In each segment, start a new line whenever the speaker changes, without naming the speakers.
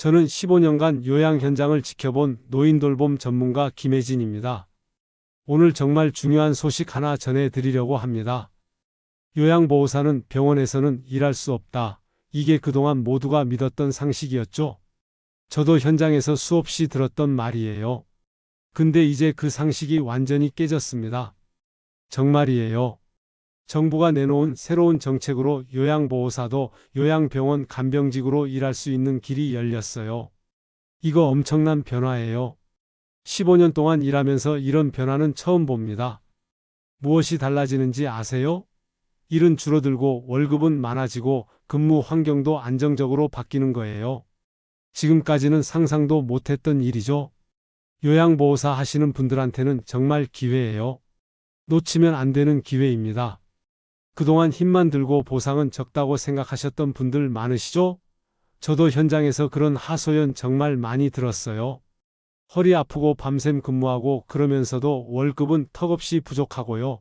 저는 15년간 요양 현장을 지켜본 노인 돌봄 전문가 김혜진입니다. 오늘 정말 중요한 소식 하나 전해드리려고 합니다. 요양보호사는 병원에서는 일할 수 없다. 이게 그동안 모두가 믿었던 상식이었죠. 저도 현장에서 수없이 들었던 말이에요. 근데 이제 그 상식이 완전히 깨졌습니다. 정말이에요. 정부가 내놓은 새로운 정책으로 요양보호사도 요양병원 간병직으로 일할 수 있는 길이 열렸어요. 이거 엄청난 변화예요. 15년 동안 일하면서 이런 변화는 처음 봅니다. 무엇이 달라지는지 아세요? 일은 줄어들고 월급은 많아지고 근무 환경도 안정적으로 바뀌는 거예요. 지금까지는 상상도 못했던 일이죠. 요양보호사 하시는 분들한테는 정말 기회예요. 놓치면 안 되는 기회입니다. 그동안 힘만 들고 보상은 적다고 생각하셨던 분들 많으시죠? 저도 현장에서 그런 하소연 정말 많이 들었어요. 허리 아프고 밤샘 근무하고 그러면서도 월급은 턱없이 부족하고요.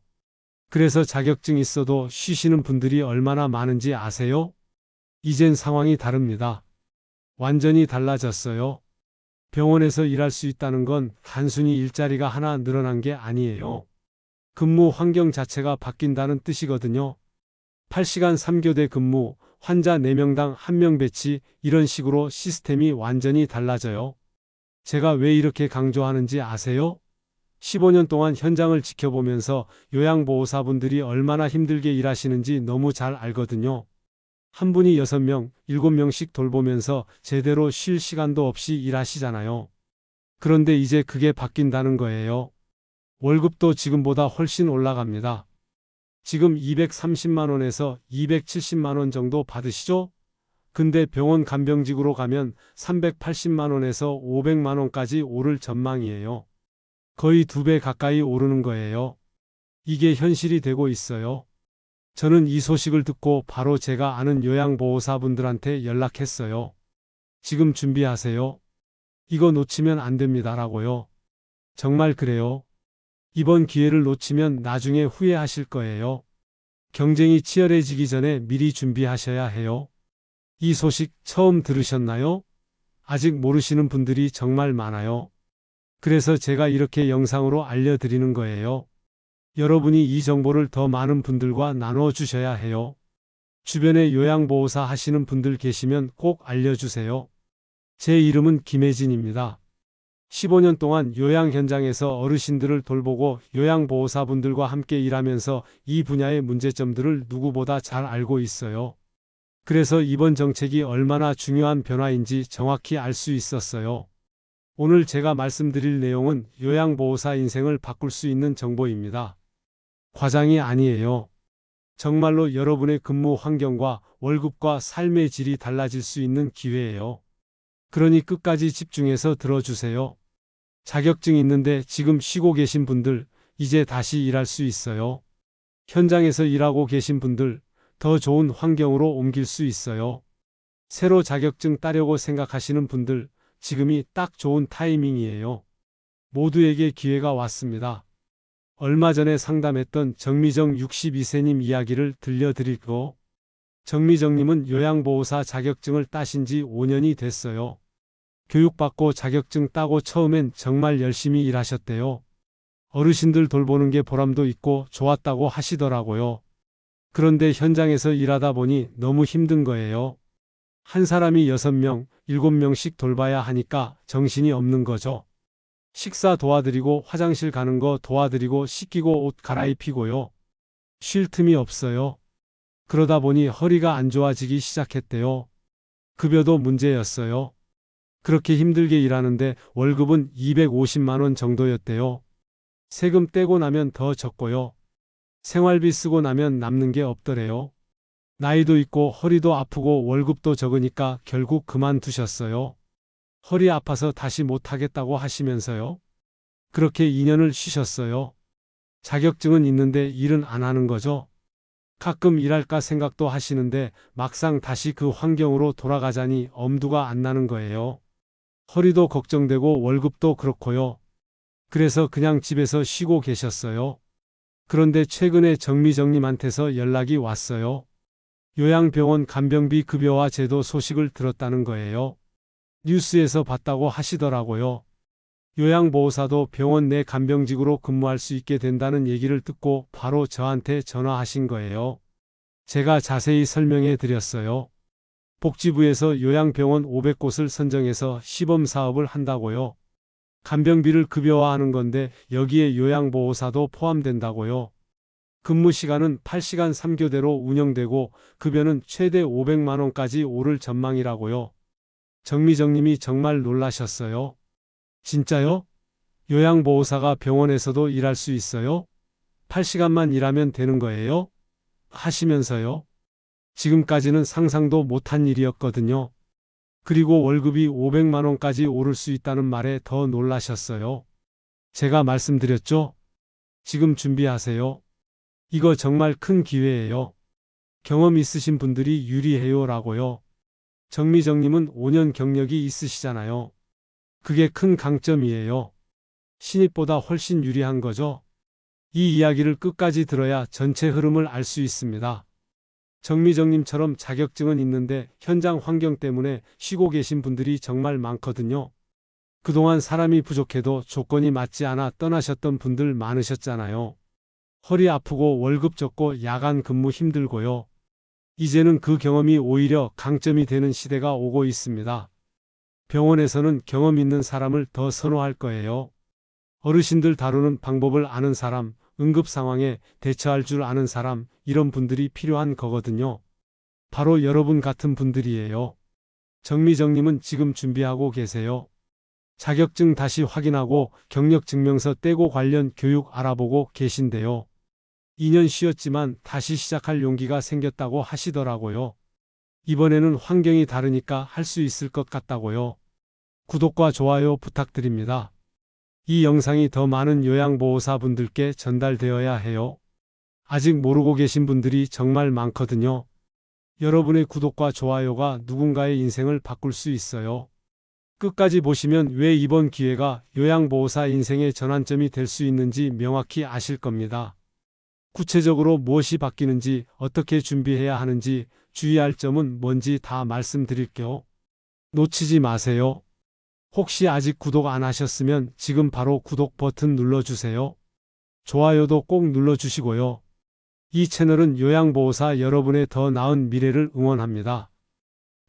그래서 자격증 있어도 쉬시는 분들이 얼마나 많은지 아세요? 이젠 상황이 다릅니다. 완전히 달라졌어요. 병원에서 일할 수 있다는 건 단순히 일자리가 하나 늘어난 게 아니에요. 근무 환경 자체가 바뀐다는 뜻이거든요. 8시간 3교대 근무, 환자 4명당 1명 배치, 이런 식으로 시스템이 완전히 달라져요. 제가 왜 이렇게 강조하는지 아세요? 15년 동안 현장을 지켜보면서 요양보호사분들이 얼마나 힘들게 일하시는지 너무 잘 알거든요. 한 분이 6명, 7명씩 돌보면서 제대로 쉴 시간도 없이 일하시잖아요. 그런데 이제 그게 바뀐다는 거예요. 월급도 지금보다 훨씬 올라갑니다. 지금 230만 원에서 270만 원 정도 받으시죠? 근데 병원 간병직으로 가면 380만 원에서 500만 원까지 오를 전망이에요. 거의 2배 가까이 오르는 거예요. 이게 현실이 되고 있어요. 저는 이 소식을 듣고 바로 제가 아는 요양보호사분들한테 연락했어요. 지금 준비하세요. 이거 놓치면 안 됩니다라고요. 정말 그래요. 이번 기회를 놓치면 나중에 후회하실 거예요. 경쟁이 치열해지기 전에 미리 준비하셔야 해요. 이 소식 처음 들으셨나요? 아직 모르시는 분들이 정말 많아요. 그래서 제가 이렇게 영상으로 알려드리는 거예요. 여러분이 이 정보를 더 많은 분들과 나눠주셔야 해요. 주변에 요양보호사 하시는 분들 계시면 꼭 알려주세요. 제 이름은 김혜진입니다. 15년 동안 요양 현장에서 어르신들을 돌보고 요양보호사분들과 함께 일하면서 이 분야의 문제점들을 누구보다 잘 알고 있어요. 그래서 이번 정책이 얼마나 중요한 변화인지 정확히 알 수 있었어요. 오늘 제가 말씀드릴 내용은 요양보호사 인생을 바꿀 수 있는 정보입니다. 과장이 아니에요. 정말로 여러분의 근무 환경과 월급과 삶의 질이 달라질 수 있는 기회예요. 그러니 끝까지 집중해서 들어주세요. 자격증 있는데 지금 쉬고 계신 분들, 이제 다시 일할 수 있어요. 현장에서 일하고 계신 분들, 더 좋은 환경으로 옮길 수 있어요. 새로 자격증 따려고 생각하시는 분들, 지금이 딱 좋은 타이밍이에요. 모두에게 기회가 왔습니다. 얼마 전에 상담했던 정미정 62세님 이야기를 들려드리고, 정미정님은 요양보호사 자격증을 따신 지 5년이 됐어요. 교육받고 자격증 따고 처음엔 정말 열심히 일하셨대요. 어르신들 돌보는 게 보람도 있고 좋았다고 하시더라고요. 그런데 현장에서 일하다 보니 너무 힘든 거예요. 한 사람이 6명, 7명씩 돌봐야 하니까 정신이 없는 거죠. 식사 도와드리고 화장실 가는 거 도와드리고 씻기고 옷 갈아입히고요. 쉴 틈이 없어요. 그러다 보니 허리가 안 좋아지기 시작했대요. 급여도 문제였어요. 그렇게 힘들게 일하는데 월급은 250만 원 정도였대요. 세금 떼고 나면 더 적고요. 생활비 쓰고 나면 남는 게 없더래요. 나이도 있고 허리도 아프고 월급도 적으니까 결국 그만두셨어요. 허리 아파서 다시 못하겠다고 하시면서요. 그렇게 2년을 쉬셨어요. 자격증은 있는데 일은 안 하는 거죠. 가끔 일할까 생각도 하시는데 막상 다시 그 환경으로 돌아가자니 엄두가 안 나는 거예요. 허리도 걱정되고 월급도 그렇고요. 그래서 그냥 집에서 쉬고 계셨어요. 그런데 최근에 정미정님한테서 연락이 왔어요. 요양병원 간병비 급여화 제도 소식을 들었다는 거예요. 뉴스에서 봤다고 하시더라고요. 요양보호사도 병원 내 간병직으로 근무할 수 있게 된다는 얘기를 듣고 바로 저한테 전화하신 거예요. 제가 자세히 설명해 드렸어요. 복지부에서 요양병원 500곳을 선정해서 시범 사업을 한다고요. 간병비를 급여화하는 건데 여기에 요양보호사도 포함된다고요. 근무 시간은 8시간 3교대로 운영되고 급여는 최대 500만 원까지 오를 전망이라고요. 정미정님이 정말 놀라셨어요. 진짜요? 요양보호사가 병원에서도 일할 수 있어요? 8시간만 일하면 되는 거예요? 하시면서요. 지금까지는 상상도 못한 일이었거든요. 그리고 월급이 500만 원까지 오를 수 있다는 말에 더 놀라셨어요. 제가 말씀드렸죠? 지금 준비하세요. 이거 정말 큰 기회예요. 경험 있으신 분들이 유리해요 라고요. 정미정님은 5년 경력이 있으시잖아요. 그게 큰 강점이에요. 신입보다 훨씬 유리한 거죠. 이 이야기를 끝까지 들어야 전체 흐름을 알 수 있습니다. 정미정님처럼 자격증은 있는데 현장 환경 때문에 쉬고 계신 분들이 정말 많거든요. 그동안 사람이 부족해도 조건이 맞지 않아 떠나셨던 분들 많으셨잖아요. 허리 아프고 월급 적고 야간 근무 힘들고요. 이제는 그 경험이 오히려 강점이 되는 시대가 오고 있습니다. 병원에서는 경험 있는 사람을 더 선호할 거예요. 어르신들 다루는 방법을 아는 사람, 응급 상황에 대처할 줄 아는 사람, 이런 분들이 필요한 거거든요. 바로 여러분 같은 분들이에요. 정미정님은 지금 준비하고 계세요. 자격증 다시 확인하고 경력증명서 떼고 관련 교육 알아보고 계신데요. 2년 쉬었지만 다시 시작할 용기가 생겼다고 하시더라고요. 이번에는 환경이 다르니까 할 수 있을 것 같다고요. 구독과 좋아요 부탁드립니다. 이 영상이 더 많은 요양보호사분들께 전달되어야 해요. 아직 모르고 계신 분들이 정말 많거든요. 여러분의 구독과 좋아요가 누군가의 인생을 바꿀 수 있어요. 끝까지 보시면 왜 이번 기회가 요양보호사 인생의 전환점이 될 수 있는지 명확히 아실 겁니다. 구체적으로 무엇이 바뀌는지, 어떻게 준비해야 하는지, 주의할 점은 뭔지 다 말씀드릴게요. 놓치지 마세요. 혹시 아직 구독 안 하셨으면 지금 바로 구독 버튼 눌러주세요. 좋아요도 꼭 눌러주시고요. 이 채널은 요양보호사 여러분의 더 나은 미래를 응원합니다.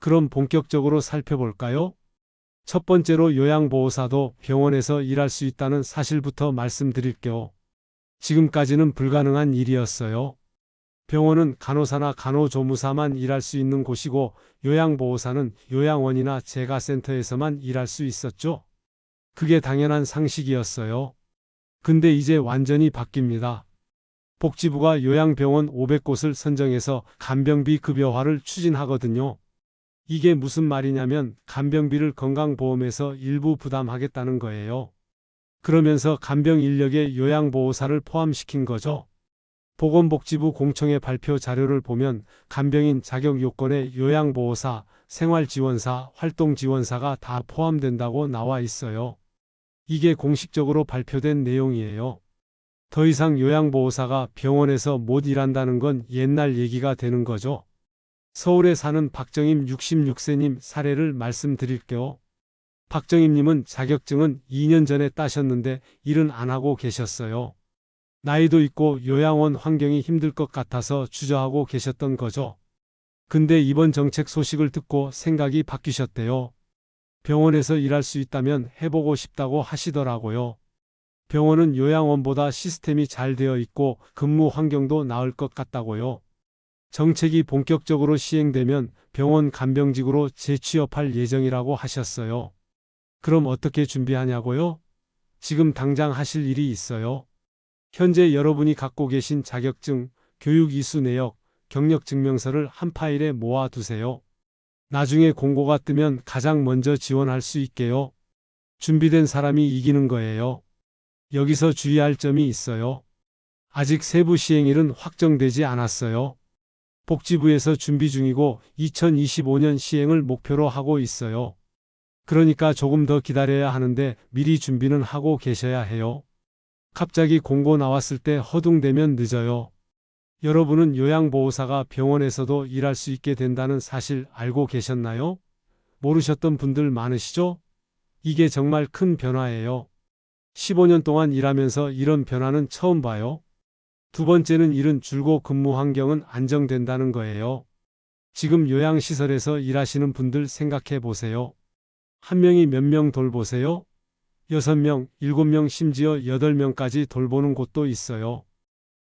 그럼 본격적으로 살펴볼까요? 첫 번째로 요양보호사도 병원에서 일할 수 있다는 사실부터 말씀드릴게요. 지금까지는 불가능한 일이었어요. 병원은 간호사나 간호조무사만 일할 수 있는 곳이고 요양보호사는 요양원이나 재가센터에서만 일할 수 있었죠. 그게 당연한 상식이었어요. 근데 이제 완전히 바뀝니다. 복지부가 요양병원 500곳을 선정해서 간병비 급여화를 추진하거든요. 이게 무슨 말이냐면 간병비를 건강보험에서 일부 부담하겠다는 거예요. 그러면서 간병 인력에 요양보호사를 포함시킨 거죠. 보건복지부 공청회 발표 자료를 보면 간병인 자격 요건에 요양보호사, 생활지원사, 활동지원사가 다 포함된다고 나와 있어요. 이게 공식적으로 발표된 내용이에요. 더 이상 요양보호사가 병원에서 못 일한다는 건 옛날 얘기가 되는 거죠. 서울에 사는 박정임 66세님 사례를 말씀드릴게요. 박정임님은 자격증은 2년 전에 따셨는데 일은 안 하고 계셨어요. 나이도 있고 요양원 환경이 힘들 것 같아서 주저하고 계셨던 거죠. 근데 이번 정책 소식을 듣고 생각이 바뀌셨대요. 병원에서 일할 수 있다면 해보고 싶다고 하시더라고요. 병원은 요양원보다 시스템이 잘 되어 있고 근무 환경도 나을 것 같다고요. 정책이 본격적으로 시행되면 병원 간병직으로 재취업할 예정이라고 하셨어요. 그럼 어떻게 준비하냐고요? 지금 당장 하실 일이 있어요. 현재 여러분이 갖고 계신 자격증, 교육 이수 내역, 경력 증명서를 한 파일에 모아두세요. 나중에 공고가 뜨면 가장 먼저 지원할 수 있게요. 준비된 사람이 이기는 거예요. 여기서 주의할 점이 있어요. 아직 세부 시행일은 확정되지 않았어요. 복지부에서 준비 중이고 2025년 시행을 목표로 하고 있어요. 그러니까 조금 더 기다려야 하는데 미리 준비는 하고 계셔야 해요. 갑자기 공고 나왔을 때 허둥대면 늦어요. 여러분은 요양보호사가 병원에서도 일할 수 있게 된다는 사실 알고 계셨나요? 모르셨던 분들 많으시죠? 이게 정말 큰 변화예요. 15년 동안 일하면서 이런 변화는 처음 봐요. 두 번째는 일은 줄고 근무 환경은 안정된다는 거예요. 지금 요양시설에서 일하시는 분들 생각해 보세요. 한 명이 몇 명 돌보세요? 6명, 7명, 심지어 8명까지 돌보는 곳도 있어요.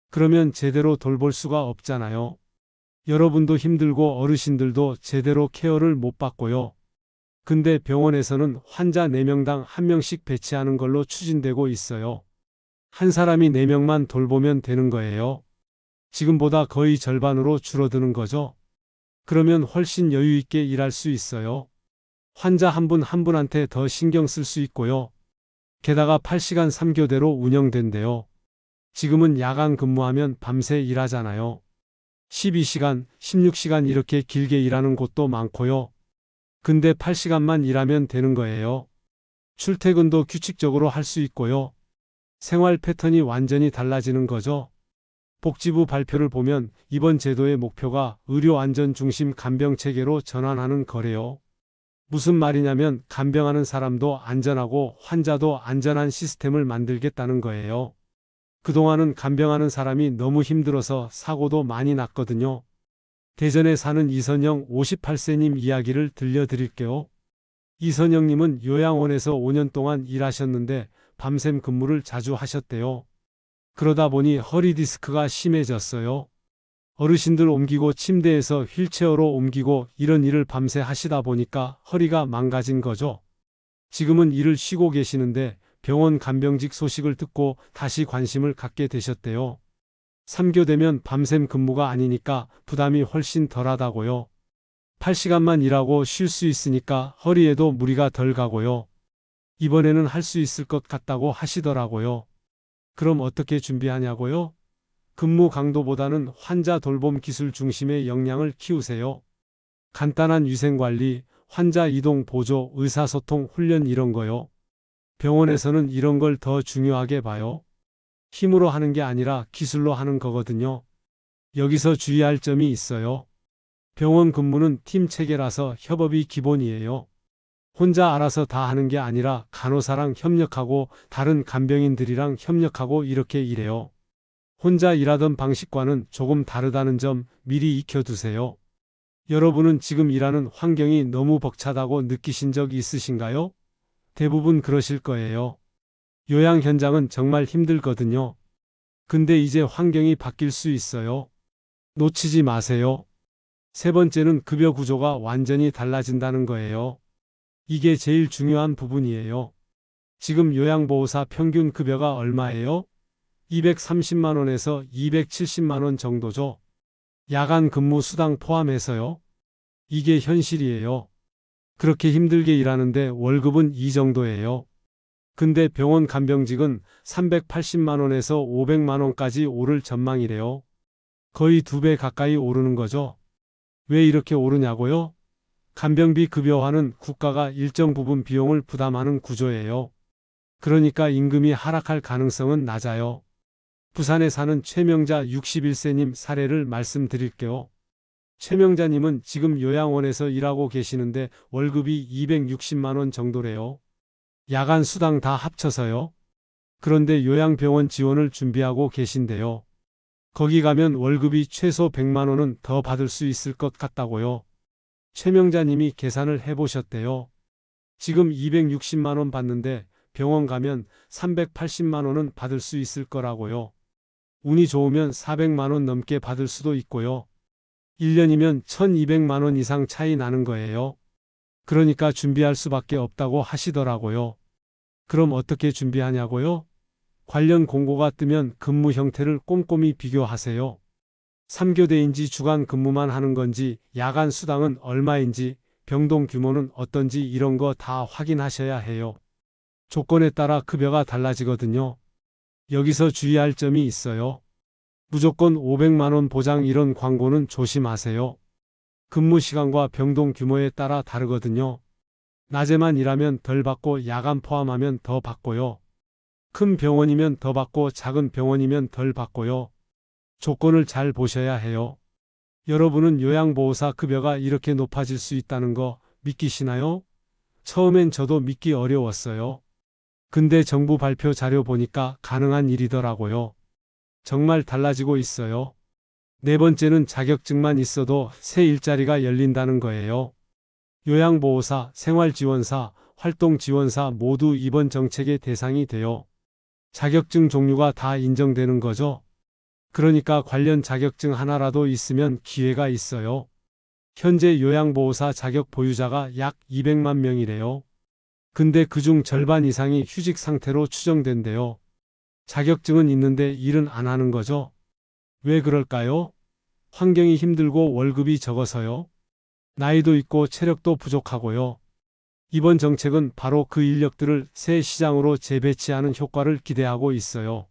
그러면 제대로 돌볼 수가 없잖아요. 여러분도 힘들고 어르신들도 제대로 케어를 못 받고요. 근데 병원에서는 환자 4명당 1명씩 배치하는 걸로 추진되고 있어요. 한 사람이 4명만 돌보면 되는 거예요. 지금보다 거의 절반으로 줄어드는 거죠. 그러면 훨씬 여유 있게 일할 수 있어요. 환자 한 분 한 분한테 더 신경 쓸 수 있고요. 게다가 8시간 3교대로 운영된대요. 지금은 야간 근무하면 밤새 일하잖아요. 12시간, 16시간 이렇게 길게 일하는 곳도 많고요. 근데 8시간만 일하면 되는 거예요. 출퇴근도 규칙적으로 할 수 있고요. 생활 패턴이 완전히 달라지는 거죠. 복지부 발표를 보면 이번 제도의 목표가 의료 안전 중심 간병 체계로 전환하는 거래요. 무슨 말이냐면 간병하는 사람도 안전하고 환자도 안전한 시스템을 만들겠다는 거예요. 그동안은 간병하는 사람이 너무 힘들어서 사고도 많이 났거든요. 대전에 사는 이선영 58세님 이야기를 들려드릴게요. 이선영님은 요양원에서 5년 동안 일하셨는데 밤샘 근무를 자주 하셨대요. 그러다 보니 허리 디스크가 심해졌어요. 어르신들 옮기고 침대에서 휠체어로 옮기고 이런 일을 밤새 하시다 보니까 허리가 망가진 거죠. 지금은 일을 쉬고 계시는데 병원 간병직 소식을 듣고 다시 관심을 갖게 되셨대요. 3교대면 밤샘 근무가 아니니까 부담이 훨씬 덜하다고요. 8시간만 일하고 쉴 수 있으니까 허리에도 무리가 덜 가고요. 이번에는 할 수 있을 것 같다고 하시더라고요. 그럼 어떻게 준비하냐고요? 근무 강도보다는 환자 돌봄 기술 중심의 역량을 키우세요. 간단한 위생관리, 환자 이동 보조, 의사소통 훈련 이런 거요. 병원에서는 이런 걸 더 중요하게 봐요. 힘으로 하는 게 아니라 기술로 하는 거거든요. 여기서 주의할 점이 있어요. 병원 근무는 팀 체계라서 협업이 기본이에요. 혼자 알아서 다 하는 게 아니라 간호사랑 협력하고 다른 간병인들이랑 협력하고 이렇게 일해요. 혼자 일하던 방식과는 조금 다르다는 점 미리 익혀두세요. 여러분은 지금 일하는 환경이 너무 벅차다고 느끼신 적 있으신가요? 대부분 그러실 거예요. 요양 현장은 정말 힘들거든요. 근데 이제 환경이 바뀔 수 있어요. 놓치지 마세요. 세 번째는 급여 구조가 완전히 달라진다는 거예요. 이게 제일 중요한 부분이에요. 지금 요양보호사 평균 급여가 얼마예요? 230만 원에서 270만 원 정도죠. 야간 근무 수당 포함해서요. 이게 현실이에요. 그렇게 힘들게 일하는데 월급은 이 정도예요. 근데 병원 간병직은 380만 원에서 500만 원까지 오를 전망이래요. 거의 2배 가까이 오르는 거죠. 왜 이렇게 오르냐고요? 간병비 급여화는 국가가 일정 부분 비용을 부담하는 구조예요. 그러니까 임금이 하락할 가능성은 낮아요. 부산에 사는 최명자 61세님 사례를 말씀드릴게요. 최명자님은 지금 요양원에서 일하고 계시는데 월급이 260만 원 정도래요. 야간 수당 다 합쳐서요. 그런데 요양병원 지원을 준비하고 계신데요. 거기 가면 월급이 최소 100만 원은 더 받을 수 있을 것 같다고요. 최명자님이 계산을 해보셨대요. 지금 260만 원 받는데 병원 가면 380만 원은 받을 수 있을 거라고요. 운이 좋으면 400만 원 넘게 받을 수도 있고요. 1년이면 1200만 원 이상 차이 나는 거예요. 그러니까 준비할 수밖에 없다고 하시더라고요. 그럼 어떻게 준비하냐고요? 관련 공고가 뜨면 근무 형태를 꼼꼼히 비교하세요. 3교대인지 주간 근무만 하는 건지, 야간 수당은 얼마인지, 병동 규모는 어떤지 이런 거 다 확인하셔야 해요. 조건에 따라 급여가 달라지거든요. 여기서 주의할 점이 있어요. 무조건 500만 원 보장 이런 광고는 조심하세요. 근무 시간과 병동 규모에 따라 다르거든요. 낮에만 일하면 덜 받고 야간 포함하면 더 받고요. 큰 병원이면 더 받고 작은 병원이면 덜 받고요. 조건을 잘 보셔야 해요. 여러분은 요양보호사 급여가 이렇게 높아질 수 있다는 거 믿기시나요? 처음엔 저도 믿기 어려웠어요. 근데 정부 발표 자료 보니까 가능한 일이더라고요. 정말 달라지고 있어요. 네 번째는 자격증만 있어도 새 일자리가 열린다는 거예요. 요양보호사, 생활지원사, 활동지원사 모두 이번 정책의 대상이 돼요. 자격증 종류가 다 인정되는 거죠. 그러니까 관련 자격증 하나라도 있으면 기회가 있어요. 현재 요양보호사 자격 보유자가 약 200만 명이래요. 근데 그중 절반 이상이 휴직 상태로 추정된대요. 자격증은 있는데 일은 안 하는 거죠. 왜 그럴까요? 환경이 힘들고 월급이 적어서요. 나이도 있고 체력도 부족하고요. 이번 정책은 바로 그 인력들을 새 시장으로 재배치하는 효과를 기대하고 있어요.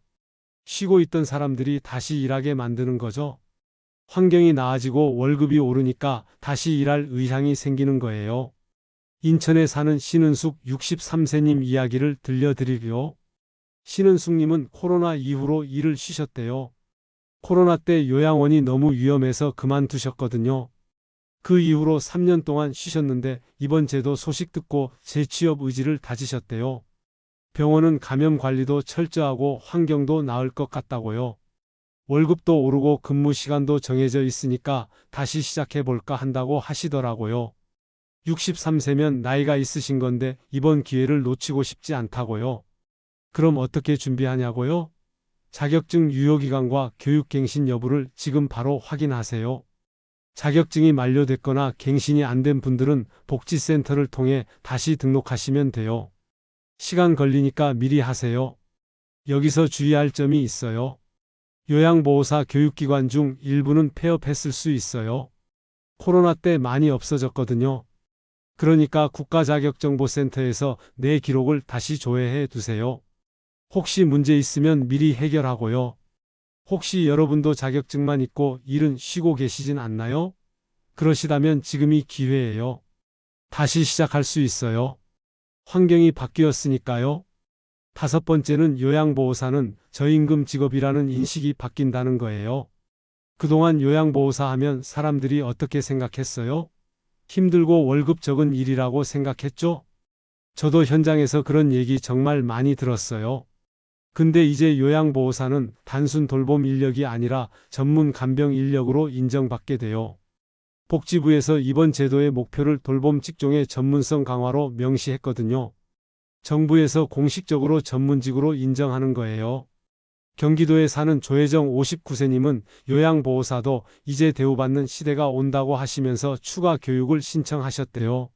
쉬고 있던 사람들이 다시 일하게 만드는 거죠. 환경이 나아지고 월급이 오르니까 다시 일할 의향이 생기는 거예요. 인천에 사는 신은숙 63세님 이야기를 들려드리려. 신은숙님은 코로나 이후로 일을 쉬셨대요. 코로나 때 요양원이 너무 위험해서 그만두셨거든요. 그 이후로 3년 동안 쉬셨는데 이번 제도 소식 듣고 재취업 의지를 다지셨대요. 병원은 감염 관리도 철저하고 환경도 나을 것 같다고요. 월급도 오르고 근무 시간도 정해져 있으니까 다시 시작해볼까 한다고 하시더라고요. 63세면 나이가 있으신 건데 이번 기회를 놓치고 싶지 않다고요. 그럼 어떻게 준비하냐고요? 자격증 유효기간과 교육갱신 여부를 지금 바로 확인하세요. 자격증이 만료됐거나 갱신이 안 된 분들은 복지센터를 통해 다시 등록하시면 돼요. 시간 걸리니까 미리 하세요. 여기서 주의할 점이 있어요. 요양보호사 교육기관 중 일부는 폐업했을 수 있어요. 코로나 때 많이 없어졌거든요. 그러니까 국가자격정보센터에서 내 기록을 다시 조회해 두세요. 혹시 문제 있으면 미리 해결하고요. 혹시 여러분도 자격증만 있고 일은 쉬고 계시진 않나요? 그러시다면 지금이 기회예요. 다시 시작할 수 있어요. 환경이 바뀌었으니까요. 다섯 번째는 요양보호사는 저임금 직업이라는 인식이 바뀐다는 거예요. 그동안 요양보호사 하면 사람들이 어떻게 생각했어요? 힘들고 월급 적은 일이라고 생각했죠? 저도 현장에서 그런 얘기 정말 많이 들었어요. 근데 이제 요양보호사는 단순 돌봄 인력이 아니라 전문 간병 인력으로 인정받게 돼요. 복지부에서 이번 제도의 목표를 돌봄 직종의 전문성 강화로 명시했거든요. 정부에서 공식적으로 전문직으로 인정하는 거예요. 경기도에 사는 조혜정 59세님은 요양보호사도 이제 대우받는 시대가 온다고 하시면서 추가 교육을 신청하셨대요.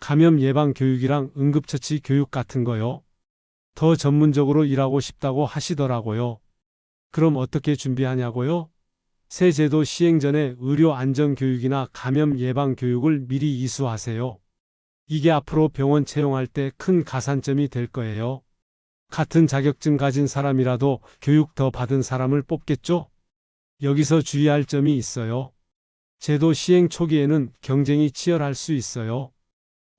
감염 예방 교육이랑 응급처치 교육 같은 거요. 더 전문적으로 일하고 싶다고 하시더라고요. 그럼 어떻게 준비하냐고요? 새 제도 시행 전에 의료 안전 교육이나 감염 예방 교육을 미리 이수하세요. 이게 앞으로 병원 채용할 때 큰 가산점이 될 거예요. 같은 자격증 가진 사람이라도 교육 더 받은 사람을 뽑겠죠? 여기서 주의할 점이 있어요. 제도 시행 초기에는 경쟁이 치열할 수 있어요.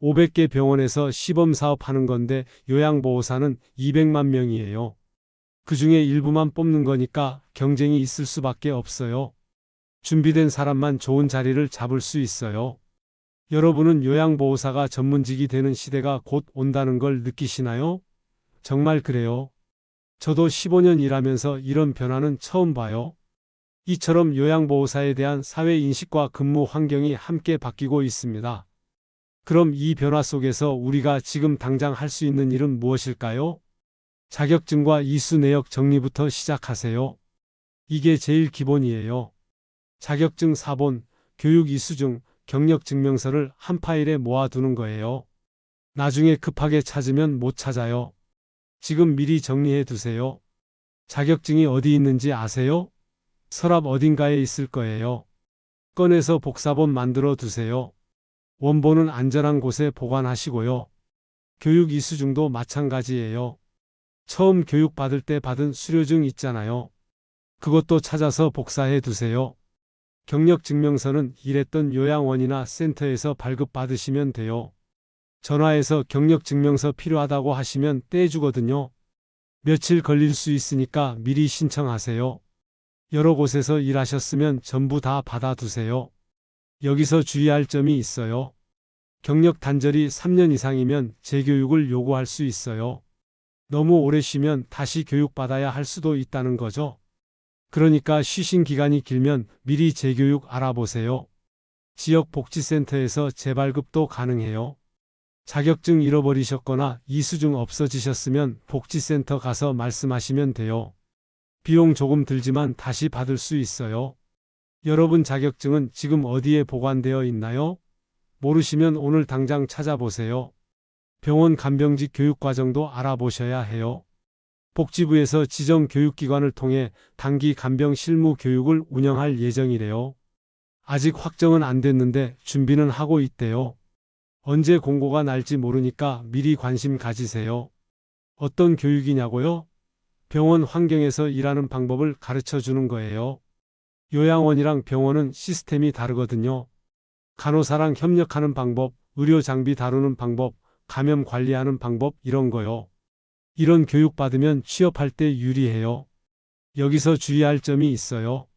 500개 병원에서 시범 사업하는 건데 요양보호사는 200만 명이에요. 그 중에 일부만 뽑는 거니까 경쟁이 있을 수밖에 없어요. 준비된 사람만 좋은 자리를 잡을 수 있어요. 여러분은 요양보호사가 전문직이 되는 시대가 곧 온다는 걸 느끼시나요? 정말 그래요. 저도 15년 일하면서 이런 변화는 처음 봐요. 이처럼 요양보호사에 대한 사회인식과 근무 환경이 함께 바뀌고 있습니다. 그럼 이 변화 속에서 우리가 지금 당장 할 수 있는 일은 무엇일까요? 자격증과 이수 내역 정리부터 시작하세요. 이게 제일 기본이에요. 자격증 사본, 교육 이수증, 경력 증명서를 한 파일에 모아두는 거예요. 나중에 급하게 찾으면 못 찾아요. 지금 미리 정리해 두세요. 자격증이 어디 있는지 아세요? 서랍 어딘가에 있을 거예요. 꺼내서 복사본 만들어 두세요. 원본은 안전한 곳에 보관하시고요. 교육 이수증도 마찬가지예요. 처음 교육 받을 때 받은 수료증 있잖아요. 그것도 찾아서 복사해 두세요. 경력 증명서는 일했던 요양원이나 센터에서 발급받으시면 돼요. 전화해서 경력 증명서 필요하다고 하시면 떼주거든요. 며칠 걸릴 수 있으니까 미리 신청하세요. 여러 곳에서 일하셨으면 전부 다 받아두세요. 여기서 주의할 점이 있어요. 경력 단절이 3년 이상이면 재교육을 요구할 수 있어요. 너무 오래 쉬면 다시 교육받아야 할 수도 있다는 거죠. 그러니까 쉬신 기간이 길면 미리 재교육 알아보세요. 지역복지센터에서 재발급도 가능해요. 자격증 잃어버리셨거나 이수증 없어지셨으면 복지센터 가서 말씀하시면 돼요. 비용 조금 들지만 다시 받을 수 있어요. 여러분 자격증은 지금 어디에 보관되어 있나요? 모르시면 오늘 당장 찾아보세요. 병원 간병직 교육과정도 알아보셔야 해요. 복지부에서 지정 교육기관을 통해 단기 간병 실무 교육을 운영할 예정이래요. 아직 확정은 안 됐는데 준비는 하고 있대요. 언제 공고가 날지 모르니까 미리 관심 가지세요. 어떤 교육이냐고요? 병원 환경에서 일하는 방법을 가르쳐 주는 거예요. 요양원이랑 병원은 시스템이 다르거든요. 간호사랑 협력하는 방법, 의료 장비 다루는 방법, 감염 관리하는 방법 이런 거요. 이런 교육 받으면 취업할 때 유리해요. 여기서 주의할 점이 있어요.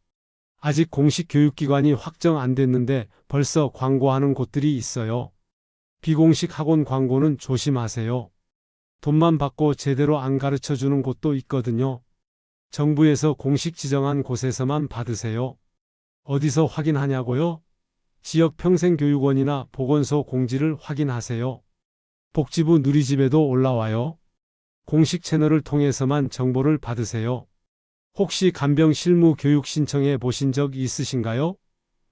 아직 공식 교육기관이 확정 안 됐는데 벌써 광고하는 곳들이 있어요. 비공식 학원 광고는 조심하세요. 돈만 받고 제대로 안 가르쳐 주는 곳도 있거든요. 정부에서 공식 지정한 곳에서만 받으세요. 어디서 확인하냐고요? 지역 평생교육원이나 보건소 공지를 확인하세요. 복지부 누리집에도 올라와요. 공식 채널을 통해서만 정보를 받으세요. 혹시 간병 실무 교육 신청해 보신 적 있으신가요?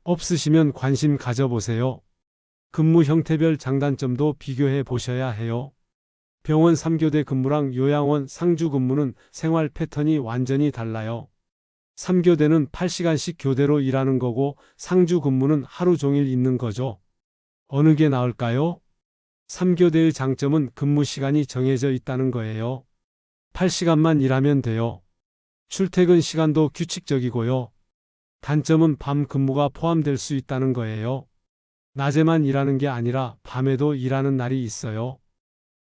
없으시면 관심 가져보세요. 근무 형태별 장단점도 비교해 보셔야 해요. 병원 3교대 근무랑 요양원 상주 근무는 생활 패턴이 완전히 달라요. 3교대는 8시간씩 교대로 일하는 거고 상주 근무는 하루 종일 있는 거죠. 어느 게 나을까요? 3교대의 장점은 근무 시간이 정해져 있다는 거예요. 8시간만 일하면 돼요. 출퇴근 시간도 규칙적이고요. 단점은 밤 근무가 포함될 수 있다는 거예요. 낮에만 일하는 게 아니라 밤에도 일하는 날이 있어요.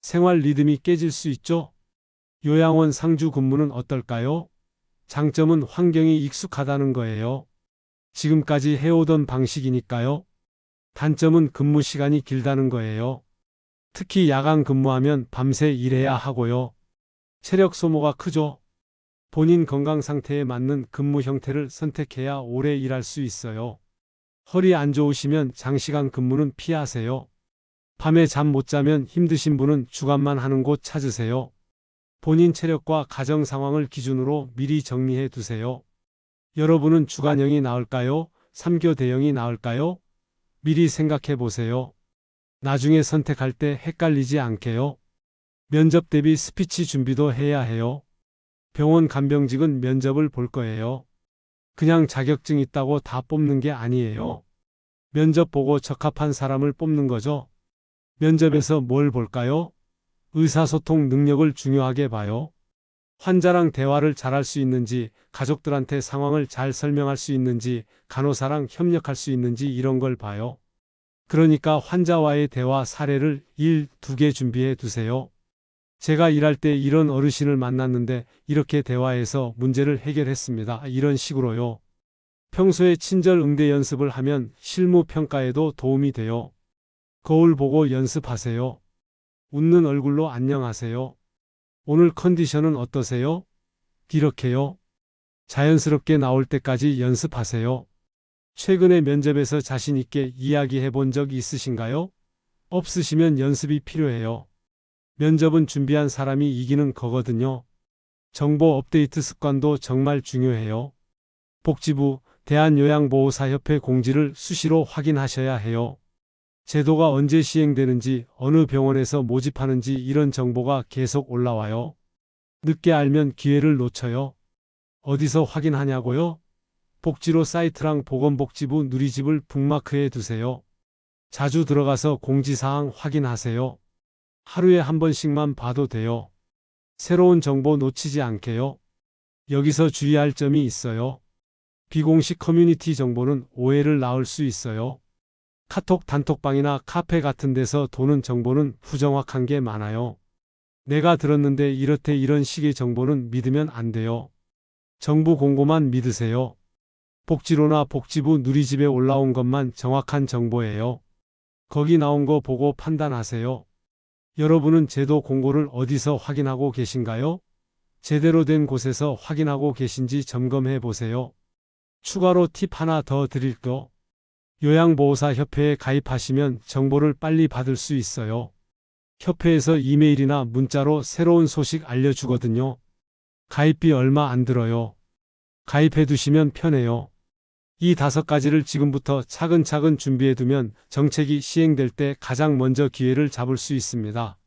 생활 리듬이 깨질 수 있죠? 요양원 상주 근무는 어떨까요? 장점은 환경이 익숙하다는 거예요. 지금까지 해오던 방식이니까요. 단점은 근무 시간이 길다는 거예요. 특히 야간 근무하면 밤새 일해야 하고요. 체력 소모가 크죠? 본인 건강 상태에 맞는 근무 형태를 선택해야 오래 일할 수 있어요. 허리 안 좋으시면 장시간 근무는 피하세요. 밤에 잠 못 자면 힘드신 분은 주간만 하는 곳 찾으세요. 본인 체력과 가정 상황을 기준으로 미리 정리해 두세요. 여러분은 주간형이 나을까요? 3교대형이 나을까요? 미리 생각해 보세요. 나중에 선택할 때 헷갈리지 않게요. 면접 대비 스피치 준비도 해야 해요. 병원 간병직은 면접을 볼 거예요. 그냥 자격증 있다고 다 뽑는 게 아니에요. 면접 보고 적합한 사람을 뽑는 거죠. 면접에서 뭘 볼까요? 의사소통 능력을 중요하게 봐요. 환자랑 대화를 잘할 수 있는지, 가족들한테 상황을 잘 설명할 수 있는지, 간호사랑 협력할 수 있는지 이런 걸 봐요. 그러니까 환자와의 대화 사례를 2개 준비해 두세요. 제가 일할 때 이런 어르신을 만났는데 이렇게 대화해서 문제를 해결했습니다. 이런 식으로요. 평소에 친절 응대 연습을 하면 실무 평가에도 도움이 돼요. 거울 보고 연습하세요. 웃는 얼굴로 안녕하세요. 오늘 컨디션은 어떠세요? 이렇게요. 자연스럽게 나올 때까지 연습하세요. 최근에 면접에서 자신 있게 이야기해 본 적 있으신가요? 없으시면 연습이 필요해요. 면접은 준비한 사람이 이기는 거거든요. 정보 업데이트 습관도 정말 중요해요. 복지부, 대한요양보호사협회 공지를 수시로 확인하셔야 해요. 제도가 언제 시행되는지, 어느 병원에서 모집하는지 이런 정보가 계속 올라와요. 늦게 알면 기회를 놓쳐요. 어디서 확인하냐고요? 복지로 사이트랑 보건복지부 누리집을 북마크해 두세요. 자주 들어가서 공지사항 확인하세요. 하루에 한 번씩만 봐도 돼요. 새로운 정보 놓치지 않게요. 여기서 주의할 점이 있어요. 비공식 커뮤니티 정보는 오해를 낳을 수 있어요. 카톡 단톡방이나 카페 같은 데서 도는 정보는 부정확한 게 많아요. 내가 들었는데 이렇대 이런 식의 정보는 믿으면 안 돼요. 정부 공고만 믿으세요. 복지로나 복지부 누리집에 올라온 것만 정확한 정보예요. 거기 나온 거 보고 판단하세요. 여러분은 제도 공고를 어디서 확인하고 계신가요? 제대로 된 곳에서 확인하고 계신지 점검해 보세요. 추가로 팁 하나 더 드릴게요. 요양보호사협회에 가입하시면 정보를 빨리 받을 수 있어요. 협회에서 이메일이나 문자로 새로운 소식 알려주거든요. 가입비 얼마 안 들어요. 가입해 두시면 편해요. 이 5가지를 지금부터 차근차근 준비해 두면 정책이 시행될 때 가장 먼저 기회를 잡을 수 있습니다.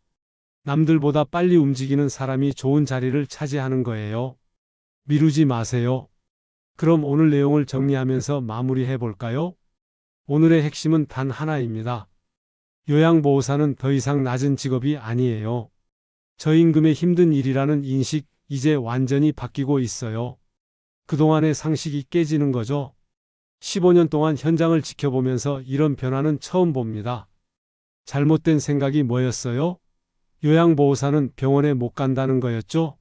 남들보다 빨리 움직이는 사람이 좋은 자리를 차지하는 거예요. 미루지 마세요. 그럼 오늘 내용을 정리하면서 마무리해 볼까요? 오늘의 핵심은 단 하나입니다. 요양보호사는 더 이상 낮은 직업이 아니에요. 저임금의 힘든 일이라는 인식, 이제 완전히 바뀌고 있어요. 그동안의 상식이 깨지는 거죠. 15년 동안 현장을 지켜보면서 이런 변화는 처음 봅니다. 잘못된 생각이 뭐였어요? 요양보호사는 병원에 못 간다는 거였죠?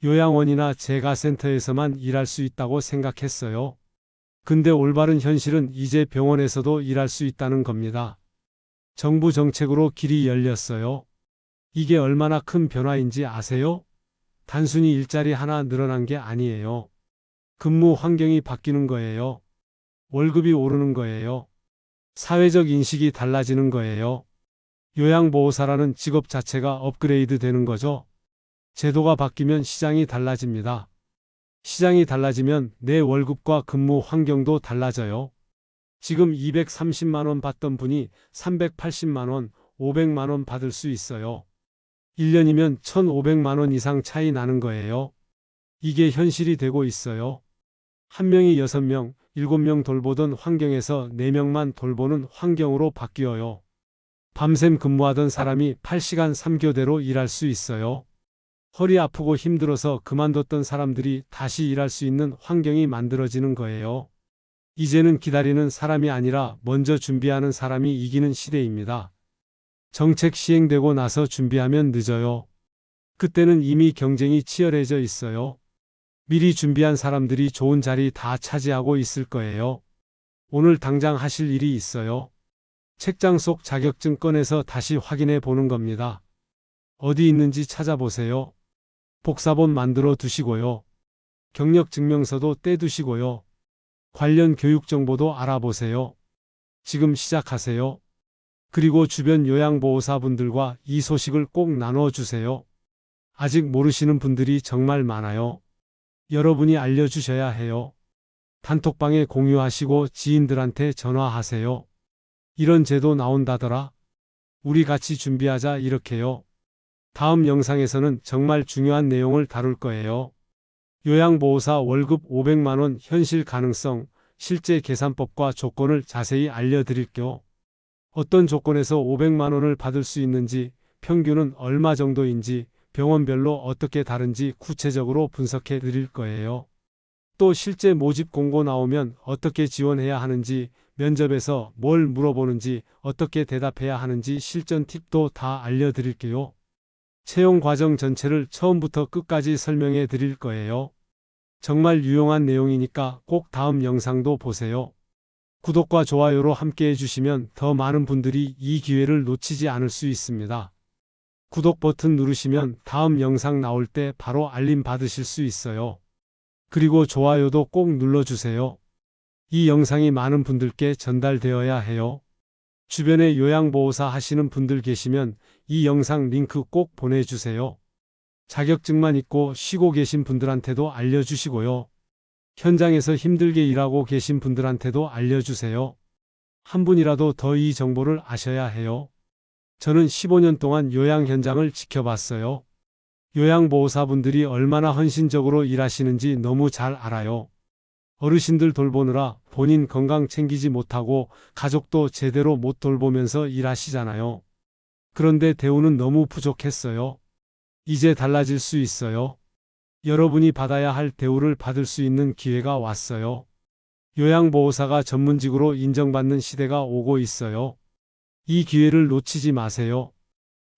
요양원이나 재가센터에서만 일할 수 있다고 생각했어요. 근데 올바른 현실은 이제 병원에서도 일할 수 있다는 겁니다. 정부 정책으로 길이 열렸어요. 이게 얼마나 큰 변화인지 아세요? 단순히 일자리 하나 늘어난 게 아니에요. 근무 환경이 바뀌는 거예요. 월급이 오르는 거예요. 사회적 인식이 달라지는 거예요. 요양보호사라는 직업 자체가 업그레이드 되는 거죠. 제도가 바뀌면 시장이 달라집니다. 시장이 달라지면 내 월급과 근무 환경도 달라져요. 지금 230만 원 받던 분이 380만 원, 500만 원 받을 수 있어요. 1년이면 1,500만 원 이상 차이 나는 거예요. 이게 현실이 되고 있어요. 한 명이 6명, 7명 돌보던 환경에서 4명만 돌보는 환경으로 바뀌어요. 밤샘 근무하던 사람이 8시간 3교대로 일할 수 있어요. 허리 아프고 힘들어서 그만뒀던 사람들이 다시 일할 수 있는 환경이 만들어지는 거예요. 이제는 기다리는 사람이 아니라 먼저 준비하는 사람이 이기는 시대입니다. 정책 시행되고 나서 준비하면 늦어요. 그때는 이미 경쟁이 치열해져 있어요. 미리 준비한 사람들이 좋은 자리 다 차지하고 있을 거예요. 오늘 당장 하실 일이 있어요. 책장 속 자격증 꺼내서 다시 확인해 보는 겁니다. 어디 있는지 찾아보세요. 복사본 만들어 두시고요. 경력 증명서도 떼두시고요. 관련 교육 정보도 알아보세요. 지금 시작하세요. 그리고 주변 요양보호사분들과 이 소식을 꼭 나눠주세요. 아직 모르시는 분들이 정말 많아요. 여러분이 알려주셔야 해요. 단톡방에 공유하시고 지인들한테 전화하세요. 이런 제도 나온다더라. 우리 같이 준비하자 이렇게요. 다음 영상에서는 정말 중요한 내용을 다룰 거예요. 요양보호사 월급 500만 원 현실 가능성, 실제 계산법과 조건을 자세히 알려드릴게요. 어떤 조건에서 500만 원을 받을 수 있는지, 평균은 얼마 정도인지, 병원별로 어떻게 다른지 구체적으로 분석해 드릴 거예요. 또 실제 모집 공고 나오면 어떻게 지원해야 하는지, 면접에서 뭘 물어보는지, 어떻게 대답해야 하는지 실전 팁도 다 알려드릴게요. 채용 과정 전체를 처음부터 끝까지 설명해 드릴 거예요. 정말 유용한 내용이니까 꼭 다음 영상도 보세요. 구독과 좋아요로 함께 해주시면 더 많은 분들이 이 기회를 놓치지 않을 수 있습니다. 구독 버튼 누르시면 다음 영상 나올 때 바로 알림 받으실 수 있어요. 그리고 좋아요도 꼭 눌러주세요. 이 영상이 많은 분들께 전달되어야 해요. 주변에 요양보호사 하시는 분들 계시면 이 영상 링크 꼭 보내주세요. 자격증만 있고 쉬고 계신 분들한테도 알려주시고요. 현장에서 힘들게 일하고 계신 분들한테도 알려주세요. 한 분이라도 더 이 정보를 아셔야 해요. 저는 15년 동안 요양 현장을 지켜봤어요. 요양보호사분들이 얼마나 헌신적으로 일하시는지 너무 잘 알아요. 어르신들 돌보느라 본인 건강 챙기지 못하고 가족도 제대로 못 돌보면서 일하시잖아요. 그런데 대우는 너무 부족했어요. 이제 달라질 수 있어요. 여러분이 받아야 할 대우를 받을 수 있는 기회가 왔어요. 요양보호사가 전문직으로 인정받는 시대가 오고 있어요. 이 기회를 놓치지 마세요.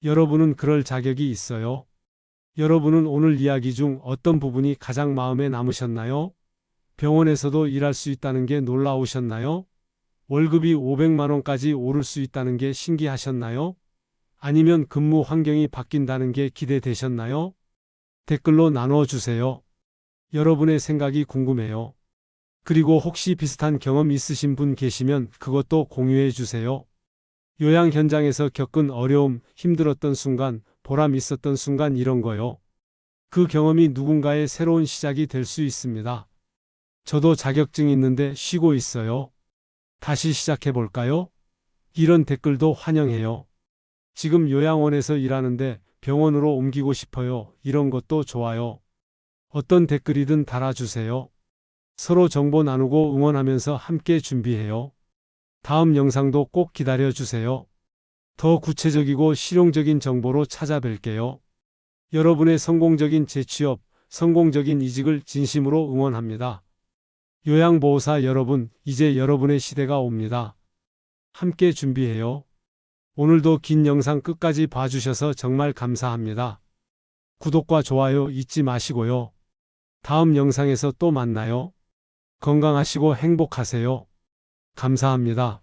여러분은 그럴 자격이 있어요. 여러분은 오늘 이야기 중 어떤 부분이 가장 마음에 남으셨나요? 병원에서도 일할 수 있다는 게 놀라우셨나요? 월급이 500만 원까지 오를 수 있다는 게 신기하셨나요? 아니면 근무 환경이 바뀐다는 게 기대되셨나요? 댓글로 나눠주세요. 여러분의 생각이 궁금해요. 그리고 혹시 비슷한 경험 있으신 분 계시면 그것도 공유해 주세요. 요양 현장에서 겪은 어려움, 힘들었던 순간, 보람 있었던 순간 이런 거요. 그 경험이 누군가의 새로운 시작이 될 수 있습니다. 저도 자격증 있는데 쉬고 있어요. 다시 시작해 볼까요? 이런 댓글도 환영해요. 지금 요양원에서 일하는데 병원으로 옮기고 싶어요. 이런 것도 좋아요. 어떤 댓글이든 달아주세요. 서로 정보 나누고 응원하면서 함께 준비해요. 다음 영상도 꼭 기다려주세요. 더 구체적이고 실용적인 정보로 찾아뵐게요. 여러분의 성공적인 재취업, 성공적인 이직을 진심으로 응원합니다. 요양보호사 여러분, 이제 여러분의 시대가 옵니다. 함께 준비해요. 오늘도 긴 영상 끝까지 봐주셔서 정말 감사합니다. 구독과 좋아요 잊지 마시고요. 다음 영상에서 또 만나요. 건강하시고 행복하세요. 감사합니다.